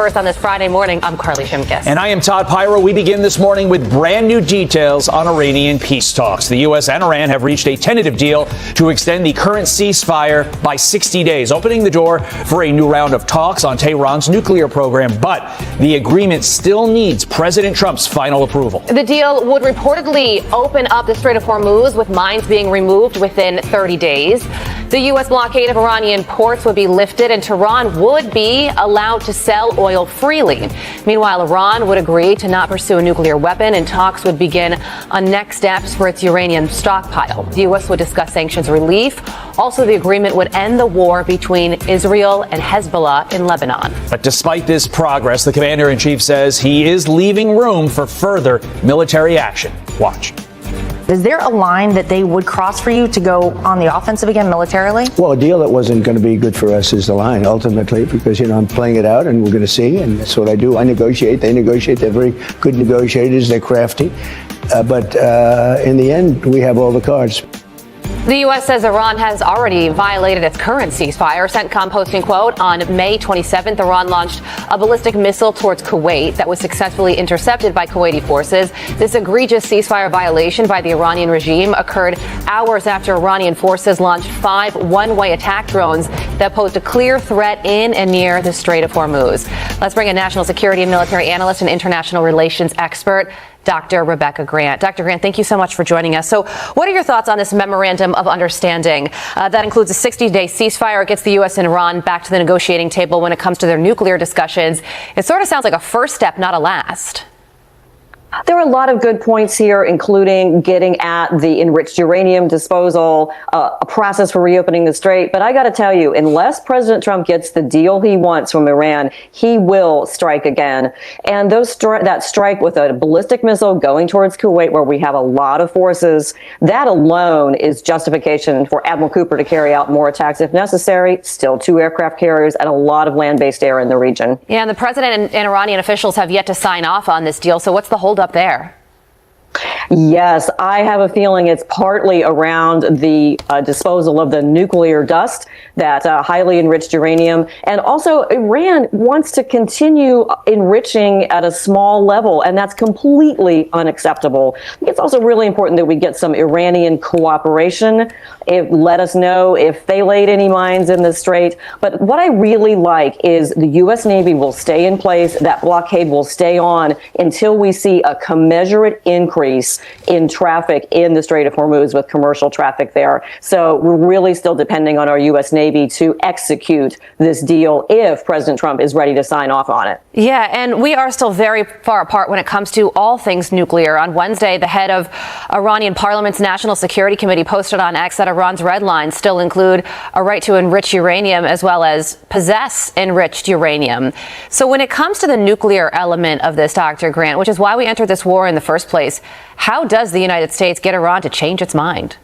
First on this Friday morning, I'm Carly Shimkus. And I am Todd Pyro. We begin this morning with brand new details on Iranian peace talks. The U.S. and Iran have reached a tentative deal to extend the current ceasefire by 60 days, opening the door for a new round of talks on Tehran's nuclear program. But the agreement still needs President Trump's final approval. The deal would reportedly open up the Strait of Hormuz, with mines being removed within 30 days. The U.S. blockade of Iranian ports would be lifted, and Tehran would be allowed to sell oil freely. Meanwhile, Iran would agree to not pursue a nuclear weapon, and talks would begin on next steps for its uranium stockpile. The U.S. would discuss sanctions relief. Also, the agreement would end the war between Israel and Hezbollah in Lebanon. But despite this progress, the commander-in-chief says he is leaving room for further military action. Watch. Is there a line that they would cross for you to go on the offensive again militarily? Well, a deal that wasn't going to be good for us is the line, ultimately, because, I'm playing it out and we're going to see. And that's what I do. I negotiate. They negotiate. They're very good negotiators. They're crafty. But in the end, we have all the cards. The U.S. says Iran has already violated its current ceasefire. CENTCOM posting, quote, on May 27th, Iran launched a ballistic missile towards Kuwait that was successfully intercepted by Kuwaiti forces. This egregious ceasefire violation by the Iranian regime occurred hours after Iranian forces launched 5 one-way attack drones that posed a clear threat in and near the Strait of Hormuz. Let's bring in national security and military analyst and international relations expert, Dr. Rebecca Grant. Dr. Grant, thank you so much for joining us. So what are your thoughts on this memorandum of understanding that includes a 60-day ceasefire? It gets the U.S. and Iran back to the negotiating table when it comes to their nuclear discussions. It sort of sounds like a first step, not a last. There are a lot of good points here, including getting at the enriched uranium disposal, a process for reopening the strait. But I got to tell you, unless President Trump gets the deal he wants from Iran, he will strike again. And that strike with a ballistic missile going towards Kuwait, where we have a lot of forces, that alone is justification for Admiral Cooper to carry out more attacks if necessary. Still 2 aircraft carriers and a lot of land-based air in the region. Yeah, and the president and Iranian officials have yet to sign off on this deal. So what's the holdup there? Yes, I have a feeling it's partly around the disposal of the nuclear dust, that highly enriched uranium. And also, Iran wants to continue enriching at a small level, and that's completely unacceptable. It's also really important that we get some Iranian cooperation. Let us know if they laid any mines in the strait. But what I really like is the U.S. Navy will stay in place. That blockade will stay on until we see a commensurate increase in traffic in the Strait of Hormuz, with commercial traffic there. So we're really still depending on our U.S. Navy to execute this deal if President Trump is ready to sign off on it. Yeah, and we are still very far apart when it comes to all things nuclear. On Wednesday, the head of Iranian Parliament's National Security Committee posted on X that Iran's red lines still include a right to enrich uranium as well as possess enriched uranium. So when it comes to the nuclear element of this, Dr. Grant, which is why we entered this war in the first place, how does the United States get Iran to change its mind?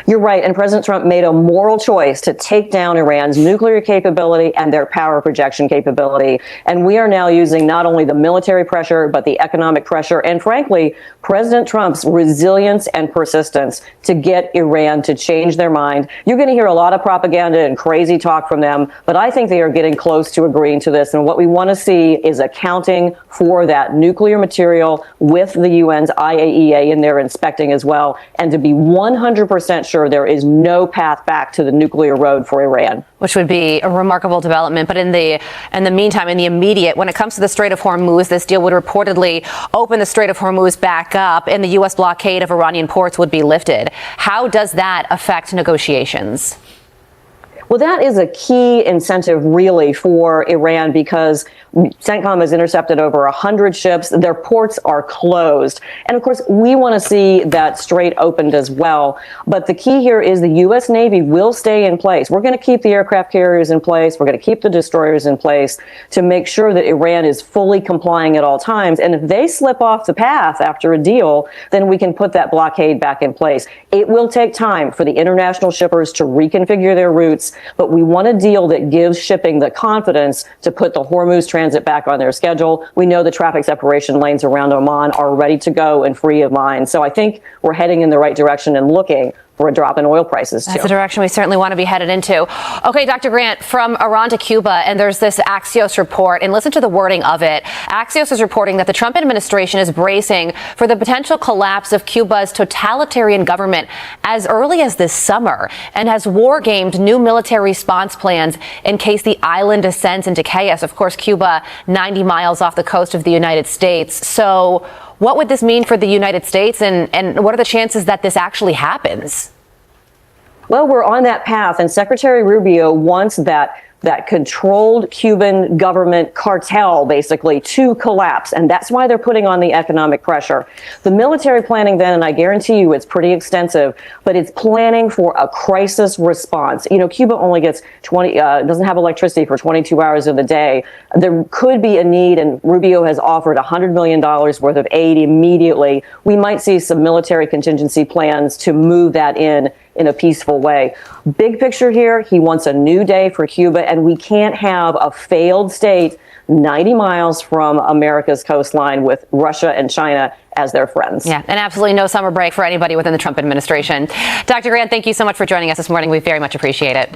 You're right. And President Trump made a moral choice to take down Iran's nuclear capability and their power projection capability. And we are now using not only the military pressure, but the economic pressure, and frankly, President Trump's resilience and persistence to get Iran to change their mind. You're going to hear a lot of propaganda and crazy talk from them, but I think they are getting close to agreeing to this. And what we want to see is accounting for that nuclear material with the UN's IAEA in there inspecting as well, and to be 100% sure there is no path back to the nuclear road for Iran. Which would be a remarkable development. But in the meantime, in the immediate, when it comes to the Strait of Hormuz, this deal would reportedly open the Strait of Hormuz back up, and the U.S. blockade of Iranian ports would be lifted. How does that affect negotiations? Well, that is a key incentive, really, for Iran, because CENTCOM has intercepted over 100 ships. Their ports are closed. And of course, we want to see that strait opened as well. But the key here is the U.S. Navy will stay in place. We're going to keep the aircraft carriers in place. We're going to keep the destroyers in place to make sure that Iran is fully complying at all times. And if they slip off the path after a deal, then we can put that blockade back in place. It will take time for the international shippers to reconfigure their routes, but we want a deal that gives shipping the confidence to put the Hormuz transit back on their schedule. We know the traffic separation lanes around Oman are ready to go and free of mines. So I think we're heading in the right direction and looking for a drop in oil prices, too. That's the direction we certainly want to be headed into. Okay, Dr. Grant, from Iran to Cuba, and there's this Axios report, and listen to the wording of it. Axios is reporting that the Trump administration is bracing for the potential collapse of Cuba's totalitarian government as early as this summer, and has war-gamed new military response plans in case the island descends into chaos. Of course, Cuba, 90 miles off the coast of the United States. So what would this mean for the United States, and what are the chances that this actually happens? Well, we're on that path, and Secretary Rubio wants that controlled Cuban government cartel, basically, to collapse. And that's why they're putting on the economic pressure. The military planning then, and I guarantee you it's pretty extensive, but it's planning for a crisis response. You know, Cuba only gets doesn't have electricity for 22 hours of the day. There could be a need, and Rubio has offered $100 million worth of aid immediately. We might see some military contingency plans to move that in a peaceful way. Big picture here, he wants a new day for Cuba, and we can't have a failed state 90 miles from America's coastline with Russia and China as their friends. Yeah, and absolutely no summer break for anybody within the Trump administration. Dr. Grant, thank you so much for joining us this morning. We very much appreciate it.